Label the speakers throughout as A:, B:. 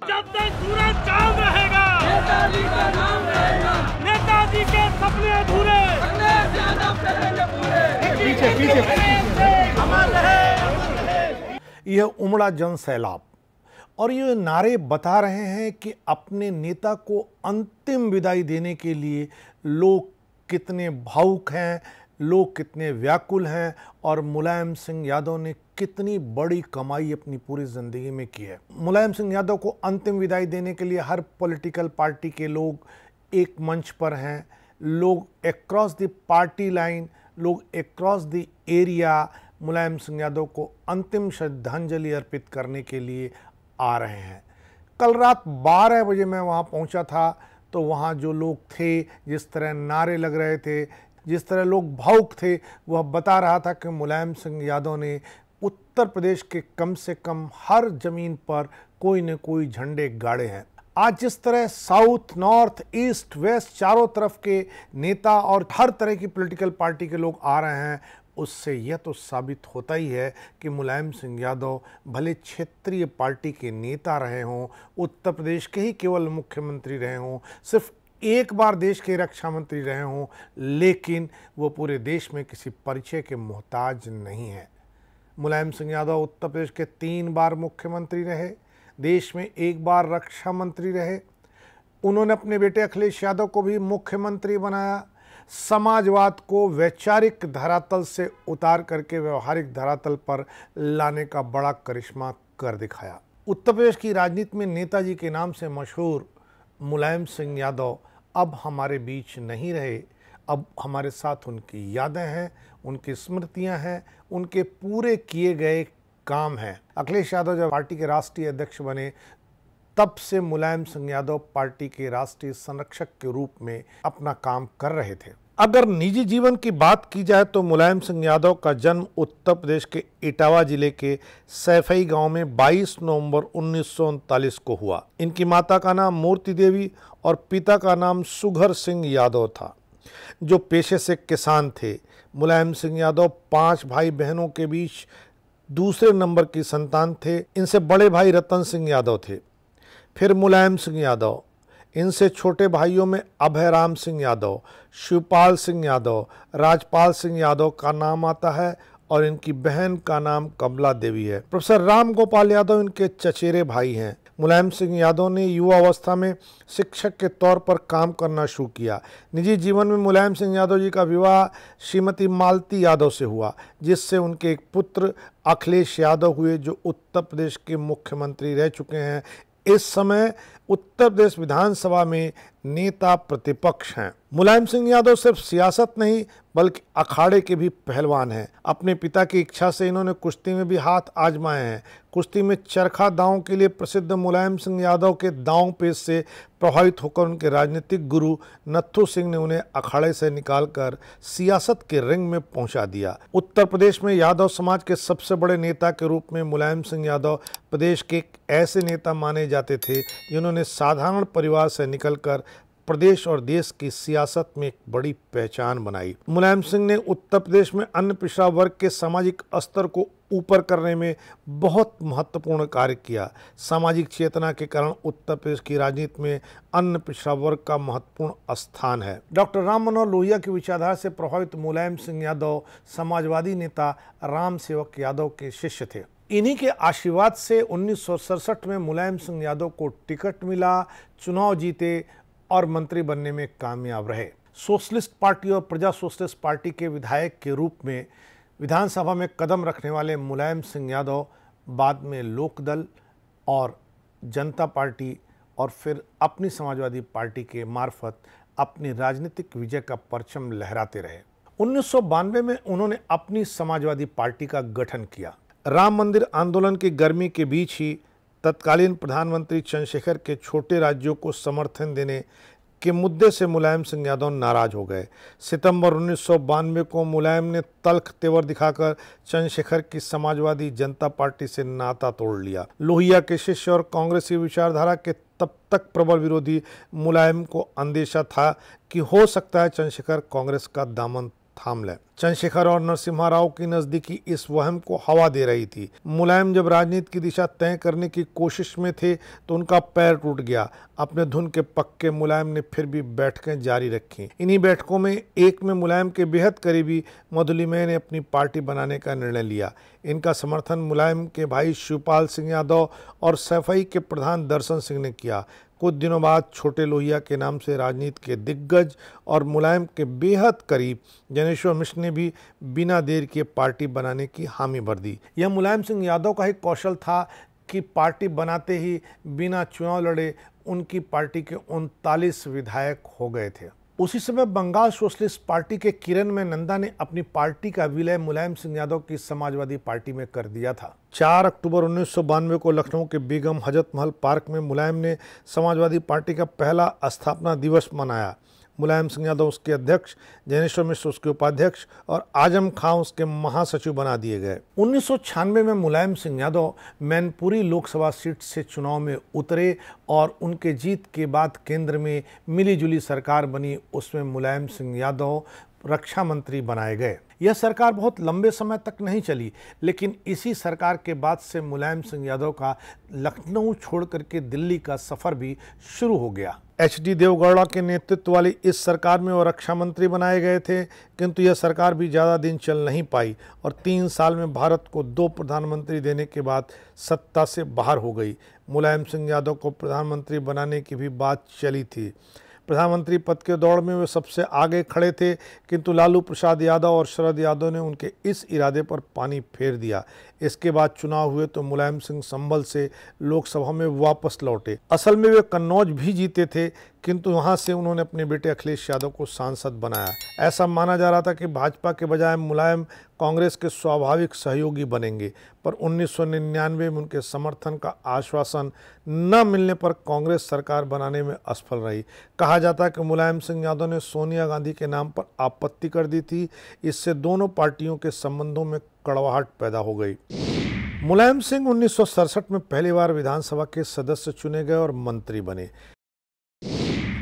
A: जब तक सूरज चांद रहेगा, नेताजी का नाम रहेगा, नेताजी के सपने अधूरे, अखिलेश यादव करेंगे पूरे। पीछे अमर रहे।
B: यह उमड़ा जन सैलाब और ये नारे बता रहे हैं कि अपने नेता को अंतिम विदाई देने के लिए लोग कितने भावुक हैं, लोग कितने व्याकुल हैं और मुलायम सिंह यादव ने कितनी बड़ी कमाई अपनी पूरी ज़िंदगी में की है। मुलायम सिंह यादव को अंतिम विदाई देने के लिए हर पॉलिटिकल पार्टी के लोग एक मंच पर हैं। लोग अक्रॉस द पार्टी लाइन, लोग across the area Mulayam Singh Yadav को अंतिम श्रद्धांजलि अर्पित करने के लिए आ रहे हैं। कल रात 12 बजे मैं वहाँ पहुँचा था तो वहाँ जो लोग थे, जिस तरह नारे लग रहे थे, जिस तरह लोग भावुक थे, वह बता रहा था कि मुलायम सिंह यादव ने उत्तर प्रदेश के कम से कम हर जमीन पर कोई न कोई झंडे गाड़े हैं। आज जिस तरह साउथ, नॉर्थ, ईस्ट, वेस्ट चारों तरफ के नेता और हर तरह की पॉलिटिकल पार्टी के लोग आ रहे हैं, उससे यह तो साबित होता ही है कि मुलायम सिंह यादव भले क्षेत्रीय पार्टी के नेता रहे हों, उत्तर प्रदेश के ही केवल मुख्यमंत्री रहे हों, सिर्फ एक बार देश के रक्षा मंत्री रहे हों, लेकिन वो पूरे देश में किसी परिचय के मोहताज नहीं है। मुलायम सिंह यादव उत्तर प्रदेश के 3 बार मुख्यमंत्री रहे, देश में 1 बार रक्षा मंत्री रहे। उन्होंने अपने बेटे अखिलेश यादव को भी मुख्यमंत्री बनाया। समाजवाद को वैचारिक धरातल से उतार करके व्यवहारिक धरातल पर लाने का बड़ा करिश्मा कर दिखाया। उत्तर प्रदेश की राजनीति में नेताजी के नाम से मशहूर मुलायम सिंह यादव अब हमारे बीच नहीं रहे। अब हमारे साथ उनकी यादें हैं, उनकी स्मृतियां हैं, उनके पूरे किए गए काम हैं। अखिलेश यादव जब पार्टी के राष्ट्रीय अध्यक्ष बने, तब से मुलायम सिंह यादव पार्टी के राष्ट्रीय संरक्षक के रूप में अपना काम कर रहे थे। अगर निजी जीवन की बात की जाए तो मुलायम सिंह यादव का जन्म उत्तर प्रदेश के इटावा जिले के सैफई गांव में 22 नवंबर 1939 को हुआ। इनकी माता का नाम मूर्ति देवी और पिता का नाम सुघर सिंह यादव था, जो पेशे से किसान थे। मुलायम सिंह यादव 5 भाई बहनों के बीच दूसरे नंबर की संतान थे। इनसे बड़े भाई रतन सिंह यादव थे, फिर मुलायम सिंह यादव। इनसे छोटे भाइयों में अभय राम सिंह यादव, शिवपाल सिंह यादव, राजपाल सिंह यादव का नाम आता है और इनकी बहन का नाम कमला देवी है। प्रोफेसर राम गोपाल यादव इनके चचेरे भाई हैं। मुलायम सिंह यादव ने युवा अवस्था में शिक्षक के तौर पर काम करना शुरू किया। निजी जीवन में मुलायम सिंह यादव जी का विवाह श्रीमती मालती यादव से हुआ, जिससे उनके एक पुत्र अखिलेश यादव हुए, जो उत्तर प्रदेश के मुख्यमंत्री रह चुके हैं। इस समय उत्तर प्रदेश विधानसभा में नेता प्रतिपक्ष हैं। मुलायम सिंह यादव सिर्फ सियासत नहीं बल्कि अखाड़े के भी पहलवान हैं। अपने पिता की इच्छा से इन्होंने कुश्ती में भी हाथ आजमाए हैं। कुश्ती में चरखा दांव के लिए प्रसिद्ध मुलायम सिंह यादव के दांव पेच से प्रभावित होकर उनके राजनीतिक गुरु नत्थू सिंह ने उन्हें अखाड़े से निकालकर सियासत के रिंग में पहुंचा दिया। उत्तर प्रदेश में यादव समाज के सबसे बड़े नेता के रूप में मुलायम सिंह यादव प्रदेश के एक ऐसे नेता माने जाते थे जिन्होंने साधारण परिवार से निकलकर प्रदेश और देश की सियासत में एक बड़ी पहचान बनाई। मुलायम सिंह ने उत्तर प्रदेश में अन्य पिछड़ा वर्ग के सामाजिक स्तर को ऊपर करने में बहुत महत्वपूर्ण कार्य किया। सामाजिक चेतना के कारण उत्तर प्रदेश की राजनीति में अन्य पिछड़ा वर्ग का महत्वपूर्ण स्थान है। डॉक्टर राम मनोहर लोहिया की विचारधारा से प्रभावित मुलायम सिंह यादव समाजवादी नेता राम सेवक यादव के शिष्य थे। इन्हीं के आशीर्वाद से 1967 में मुलायम सिंह यादव को टिकट मिला, चुनाव जीते और मंत्री बनने में कामयाब रहे। सोशलिस्ट पार्टी और प्रजा सोशलिस्ट पार्टी के विधायक के रूप में विधानसभा में कदम रखने वाले मुलायम सिंह यादव बाद में लोकदल और जनता पार्टी और फिर अपनी समाजवादी पार्टी के मार्फत अपनी राजनीतिक विजय का परचम लहराते रहे। 1992 में उन्होंने अपनी समाजवादी पार्टी का गठन किया। राम मंदिर आंदोलन की गर्मी के बीच ही तत्कालीन प्रधानमंत्री चंद्रशेखर के छोटे राज्यों को समर्थन देने के मुद्दे से मुलायम सिंह यादव नाराज हो गए। सितंबर 1992 को मुलायम ने तल्ख तेवर दिखाकर चंद्रशेखर की समाजवादी जनता पार्टी से नाता तोड़ लिया। लोहिया के शिष्य और कांग्रेसी विचारधारा के तब तक प्रबल विरोधी मुलायम को अंदेशा था कि हो सकता है चंद्रशेखर कांग्रेस का दामन थाम लें। चंद्रशेखर और नरसिम्हा राव की नजदीकी इस वहम को हवा दे रही थी। मुलायम जब राजनीति की दिशा तय करने की कोशिश में थे तो उनका पैर टूट गया। अपने धुन के पक्के मुलायम ने फिर भी बैठकें जारी रखी। इन्हीं बैठकों में एक में मुलायम के बेहद करीबी मधुलिमय ने अपनी पार्टी बनाने का निर्णय लिया। इनका समर्थन मुलायम के भाई शिवपाल सिंह यादव और सैफई के प्रधान दर्शन सिंह ने किया। कुछ दिनों बाद छोटे लोहिया के नाम से राजनीति के दिग्गज और मुलायम के बेहद करीब ज्ञानेश्वर मिश्र ने भी बिना देर किए पार्टी बनाने की हामी भर दी। यह मुलायम सिंह यादव का ही कौशल था कि पार्टी बनाते ही बिना चुनाव लड़े उनकी पार्टी के 39 विधायक हो गए थे। उसी समय बंगाल सोशलिस्ट पार्टी के किरण में नंदा ने अपनी पार्टी का विलय मुलायम सिंह यादव की समाजवादी पार्टी में कर दिया था। 4 अक्टूबर 1992 को लखनऊ के बेगम हजरत महल पार्क में मुलायम ने समाजवादी पार्टी का पहला स्थापना दिवस मनाया। मुलायम सिंह यादव उसके अध्यक्ष, ज्ञानेश्वर मिश्र उसके उपाध्यक्ष और आजम खां उसके महासचिव बना दिए गए। 1996 में मुलायम सिंह यादव मैनपुरी लोकसभा सीट से चुनाव में उतरे और उनके जीत के बाद केंद्र में मिलीजुली सरकार बनी। उसमें मुलायम सिंह यादव रक्षा मंत्री बनाए गए। यह सरकार बहुत लंबे समय तक नहीं चली, लेकिन इसी सरकार के बाद से मुलायम सिंह यादव का लखनऊ छोड़ करके दिल्ली का सफर भी शुरू हो गया। HD देवगौड़ा के नेतृत्व वाली इस सरकार में वो रक्षा मंत्री बनाए गए थे, किंतु यह सरकार भी ज़्यादा दिन चल नहीं पाई और 3 साल में भारत को 2 प्रधानमंत्री देने के बाद सत्ता से बाहर हो गई। मुलायम सिंह यादव को प्रधानमंत्री बनाने की भी बात चली थी। प्रधानमंत्री पद के दौड़ में वे सबसे आगे खड़े थे, किंतु लालू प्रसाद यादव और शरद यादव ने उनके इस इरादे पर पानी फेर दिया। इसके बाद चुनाव हुए तो मुलायम सिंह संभल से लोकसभा में वापस लौटे। असल में वे कन्नौज भी जीते थे, किंतु वहां से उन्होंने अपने बेटे अखिलेश यादव को सांसद बनाया। ऐसा माना जा रहा था कि भाजपा के बजाय मुलायम कांग्रेस के स्वाभाविक सहयोगी बनेंगे, पर 1999 में उनके समर्थन का आश्वासन न मिलने पर कांग्रेस सरकार बनाने में असफल रही। कहा जाता है कि मुलायम सिंह यादव ने सोनिया गांधी के नाम पर आपत्ति कर दी थी। इससे दोनों पार्टियों के संबंधों में कड़वाहट पैदा हो गई। मुलायम सिंह 1967 में पहली बार विधानसभा के सदस्य चुने गए और मंत्री बने।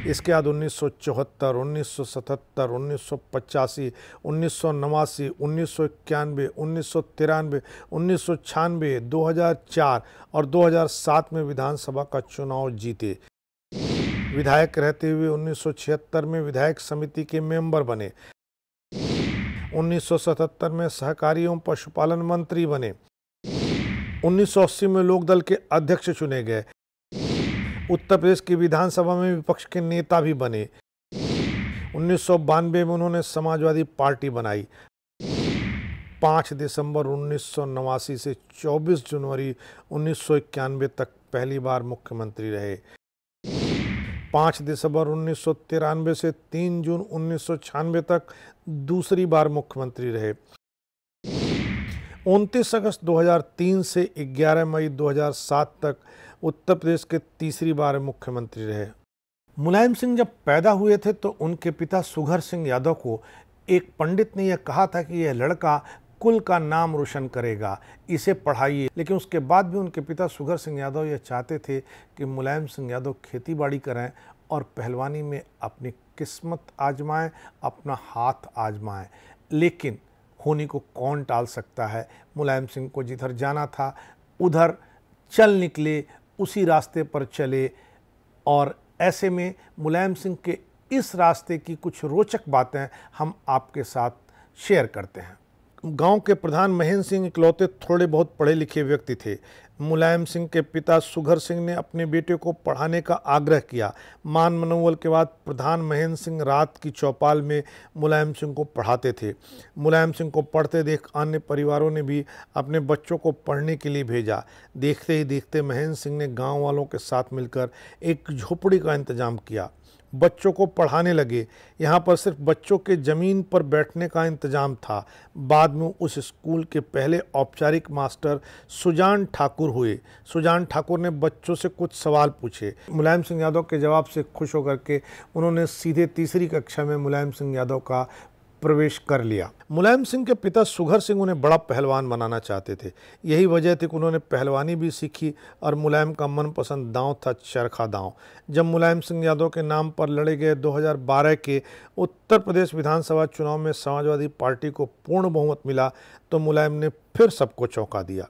B: इसके बाद 1974, 1977, 1985, 1989, 1991, 1993, 1996, 2004 और 2007 में विधानसभा का चुनाव जीते। विधायक रहते हुए 1976 में विधायक समिति के मेंबर बने। 1977 में सहकारी एवं पशुपालन मंत्री बने। 1980 में लोकदल के अध्यक्ष चुने गए। उत्तर प्रदेश की विधानसभा में विपक्ष के नेता भी बने। 1992 में उन्होंने समाजवादी पार्टी बनाई। 5 दिसंबर 1989 से 24 जनवरी 1991 तक पहली बार मुख्यमंत्री रहे। 5 दिसंबर 1993 से 3 जून 1996 तक दूसरी बार मुख्यमंत्री रहे। 29 अगस्त 2003 से 11 मई 2007 तक उत्तर प्रदेश के तीसरी बार मुख्यमंत्री रहे। मुलायम सिंह जब पैदा हुए थे तो उनके पिता सुघर सिंह यादव को एक पंडित ने यह कहा था कि यह लड़का कुल का नाम रोशन करेगा, इसे पढ़ाइए। लेकिन उसके बाद भी उनके पिता सुघर सिंह यादव यह चाहते थे कि मुलायम सिंह यादव खेती बाड़ी करें और पहलवानी में अपनी किस्मत आजमाएं, अपना हाथ आजमाएं। लेकिन होनी को कौन टाल सकता है। मुलायम सिंह को जिधर जाना था उधर चल निकले, उसी रास्ते पर चले। और ऐसे में मुलायम सिंह के इस रास्ते की कुछ रोचक बातें हम आपके साथ शेयर करते हैं। गांव के प्रधान महेंद्र सिंह इकलौते थोड़े बहुत पढ़े लिखे व्यक्ति थे। मुलायम सिंह के पिता सुघर सिंह ने अपने बेटे को पढ़ाने का आग्रह किया। मान मनोवल के बाद प्रधान महेंद्र सिंह रात की चौपाल में मुलायम सिंह को पढ़ाते थे। मुलायम सिंह को पढ़ते देख अन्य परिवारों ने भी अपने बच्चों को पढ़ने के लिए भेजा। देखते ही देखते महेंद्र सिंह ने गांव वालों के साथ मिलकर एक झोपड़ी का इंतजाम किया। बच्चों को पढ़ाने लगे। यहाँ पर सिर्फ बच्चों के ज़मीन पर बैठने का इंतजाम था। बाद में उस स्कूल के पहले औपचारिक मास्टर सुजान ठाकुर हुए। सुजान ठाकुर ने बच्चों से कुछ सवाल पूछे। मुलायम सिंह यादव के जवाब से खुश होकर के उन्होंने सीधे तीसरी कक्षा में मुलायम सिंह यादव का प्रवेश कर लिया। मुलायम सिंह के पिता सुघर सिंह उन्हें बड़ा पहलवान बनाना चाहते थे। यही वजह थी कि उन्होंने पहलवानी भी सीखी और मुलायम का मनपसंद दांव था चरखा दांव। जब मुलायम सिंह यादव के नाम पर लड़े गए 2012 के उत्तर प्रदेश विधानसभा चुनाव में समाजवादी पार्टी को पूर्ण बहुमत मिला तो मुलायम ने फिर सबको चौंका दिया।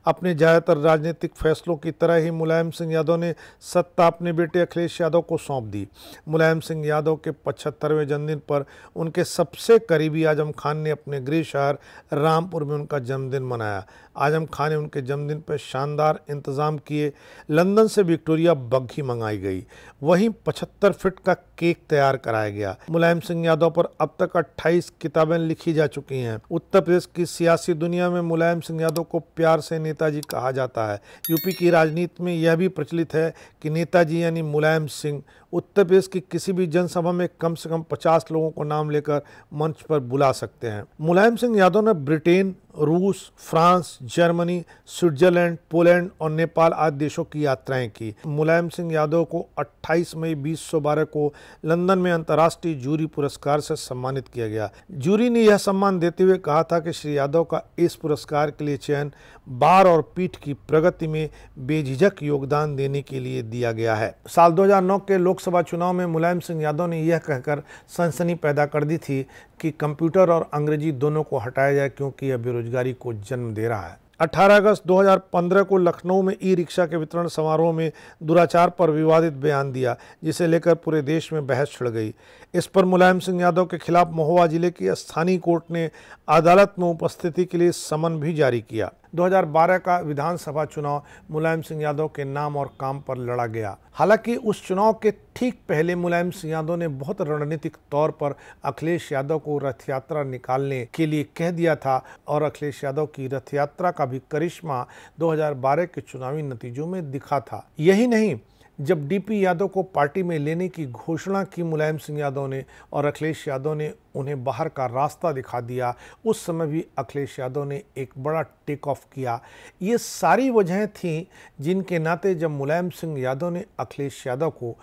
B: अपने ज़्यादातर राजनीतिक फैसलों की तरह ही मुलायम सिंह यादव ने सत्ता अपने बेटे अखिलेश यादव को सौंप दी। मुलायम सिंह यादव के 75वें जन्मदिन पर उनके सबसे करीबी आजम खान ने अपने गृह शहर रामपुर में उनका जन्मदिन मनाया। आजम खान ने उनके जन्मदिन पर शानदार इंतजाम किए। लंदन से विक्टोरिया बग्घी मंगाई गई, वहीं 75 फीट का केक तैयार कराया गया। मुलायम सिंह यादव पर अब तक 28 किताबें लिखी जा चुकी हैं। उत्तर प्रदेश की सियासी दुनिया में मुलायम सिंह यादव को प्यार से नेताजी कहा जाता है। यूपी की राजनीति में यह भी प्रचलित है कि नेताजी यानी मुलायम सिंह उत्तर प्रदेश की किसी भी जनसभा में कम से कम 50 लोगों को नाम लेकर मंच पर बुला सकते हैं। मुलायम सिंह यादव ने ब्रिटेन, रूस, फ्रांस, जर्मनी, स्विट्जरलैंड, पोलैंड और नेपाल आदि देशों की यात्राएं की। मुलायम सिंह यादव को 28 मई 2012 को लंदन में अंतर्राष्ट्रीय जूरी पुरस्कार से सम्मानित किया गया। जूरी ने यह सम्मान देते हुए कहा था कि श्री यादव का इस पुरस्कार के लिए चयन बार और पीठ की प्रगति में बेझिझक योगदान देने के लिए दिया गया है। साल 2009 के लोकसभा चुनाव में मुलायम सिंह यादव ने यह कहकर सनसनी पैदा कर दी थी कि कंप्यूटर और अंग्रेजी दोनों को हटाया जाए क्योंकि यह बेरोजगारी को जन्म दे रहा है। 18 अगस्त 2015 को लखनऊ में ई रिक्शा के वितरण समारोह में दुराचार पर विवादित बयान दिया, जिसे लेकर पूरे देश में बहस छिड़ गई। इस पर मुलायम सिंह यादव के खिलाफ महोबा जिले की स्थानीय कोर्ट ने अदालत में उपस्थिति के लिए समन भी जारी किया। 2012 का विधानसभा चुनाव मुलायम सिंह यादव के नाम और काम पर लड़ा गया। हालांकि उस चुनाव के ठीक पहले मुलायम सिंह यादव ने बहुत रणनीतिक तौर पर अखिलेश यादव को रथ यात्रा निकालने के लिए कह दिया था और अखिलेश यादव की रथ यात्रा का भी करिश्मा 2012 के चुनावी नतीजों में दिखा था। यही नहीं, जब डीपी यादव को पार्टी में लेने की घोषणा की मुलायम सिंह यादव ने और अखिलेश यादव ने उन्हें बाहर का रास्ता दिखा दिया, उस समय भी अखिलेश यादव ने एक बड़ा टेक ऑफ किया। ये सारी वजहें थीं जिनके नाते जब मुलायम सिंह यादव ने अखिलेश यादव को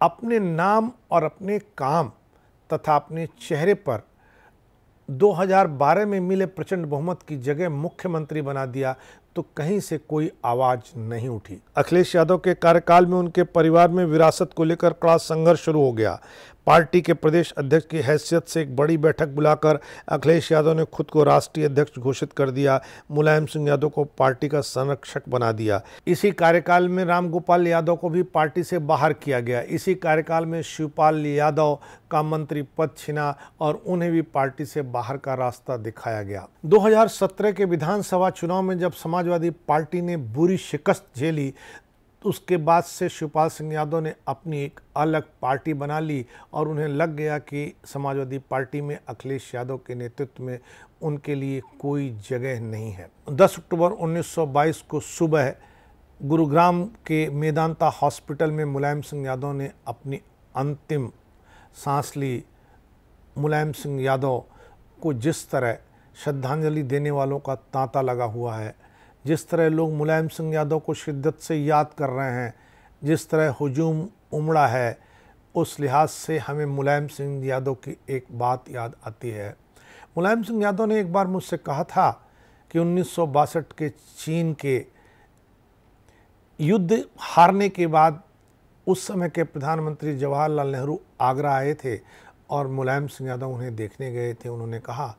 B: अपने नाम और अपने काम तथा अपने चेहरे पर 2012 में मिले प्रचंड बहुमत की जगह मुख्यमंत्री बना दिया तो कहीं से कोई आवाज नहीं उठी। अखिलेश यादव के कार्यकाल में उनके परिवार में विरासत को लेकर कड़ा संघर्ष शुरू हो गया। पार्टी के प्रदेश अध्यक्ष की हैसियत से एक बड़ी बैठक बुलाकर अखिलेश यादव ने खुद को राष्ट्रीय अध्यक्ष घोषित कर दिया। मुलायम सिंह यादव को पार्टी का संरक्षक बना दिया। इसी कार्यकाल में रामगोपाल यादव को भी पार्टी से बाहर किया गया। इसी कार्यकाल में शिवपाल यादव का मंत्री पद छिना और उन्हें भी पार्टी से बाहर का रास्ता दिखाया गया। 2017 के विधानसभा चुनाव में जब समाजवादी पार्टी ने बुरी शिकस्त झेली, उसके बाद से शिवपाल सिंह यादव ने अपनी एक अलग पार्टी बना ली और उन्हें लग गया कि समाजवादी पार्टी में अखिलेश यादव के नेतृत्व में उनके लिए कोई जगह नहीं है। 10 अक्टूबर 1922 को सुबह गुरुग्राम के मेदांता हॉस्पिटल में मुलायम सिंह यादव ने अपनी अंतिम सांस ली। मुलायम सिंह यादव को जिस तरह श्रद्धांजलि देने वालों का तांता लगा हुआ है, जिस तरह लोग मुलायम सिंह यादव को शिद्दत से याद कर रहे हैं, जिस तरह हुजूम उमड़ा है, उस लिहाज से हमें मुलायम सिंह यादव की एक बात याद आती है। मुलायम सिंह यादव ने एक बार मुझसे कहा था कि 1962 के चीन के युद्ध हारने के बाद उस समय के प्रधानमंत्री जवाहरलाल नेहरू आगरा आए थे और मुलायम सिंह यादव उन्हें देखने गए थे। उन्होंने कहा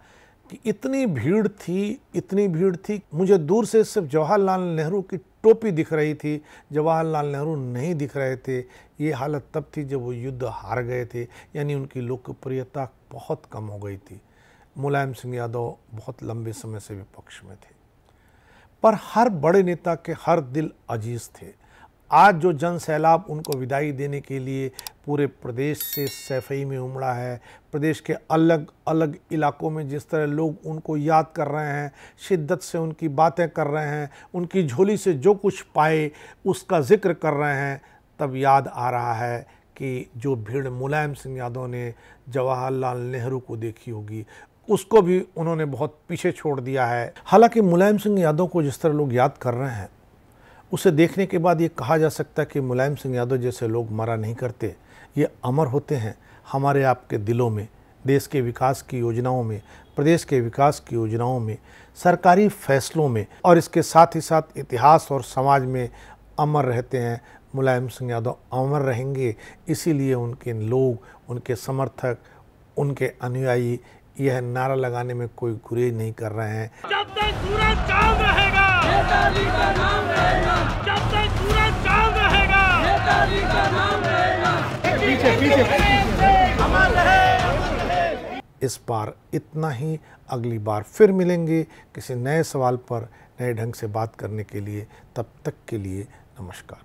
B: कि इतनी भीड़ थी, मुझे दूर से सिर्फ जवाहरलाल नेहरू की टोपी दिख रही थी, जवाहरलाल नेहरू नहीं दिख रहे थे। ये हालत तब थी जब वो युद्ध हार गए थे, यानी उनकी लोकप्रियता बहुत कम हो गई थी। मुलायम सिंह यादव बहुत लंबे समय से विपक्ष में थे, पर हर बड़े नेता के हर दिल अजीज थे। आज जो जन सैलाब उनको विदाई देने के लिए पूरे प्रदेश से सैफई में उमड़ा है, प्रदेश के अलग अलग इलाकों में जिस तरह लोग उनको याद कर रहे हैं, शिद्दत से उनकी बातें कर रहे हैं, उनकी झोली से जो कुछ पाए उसका जिक्र कर रहे हैं, तब याद आ रहा है कि जो भीड़ मुलायम सिंह यादव ने जवाहरलाल नेहरू को देखी होगी, उसको भी उन्होंने बहुत पीछे छोड़ दिया है। हालांकि मुलायम सिंह यादव को जिस तरह लोग याद कर रहे हैं, उसे देखने के बाद ये कहा जा सकता है कि मुलायम सिंह यादव जैसे लोग मरा नहीं करते, ये अमर होते हैं हमारे आपके दिलों में, देश के विकास की योजनाओं में, प्रदेश के विकास की योजनाओं में, सरकारी फैसलों में और इसके साथ ही साथ इतिहास और समाज में अमर रहते हैं। मुलायम सिंह यादव अमर रहेंगे, इसीलिए उनके लोग, उनके समर्थक, उनके अनुयायी यह नारा लगाने में कोई गुरेज नहीं कर रहे हैं।
A: जब तक सूरज चांद रहेगा, नेताजी का नाम रहेगा। जब तक सूरज चांद रहेगा, नेताजी का नाम रहेगा। अमर रहे।
B: इस बार इतना ही, अगली बार फिर मिलेंगे किसी नए सवाल पर नए ढंग से बात करने के लिए। तब तक के लिए नमस्कार।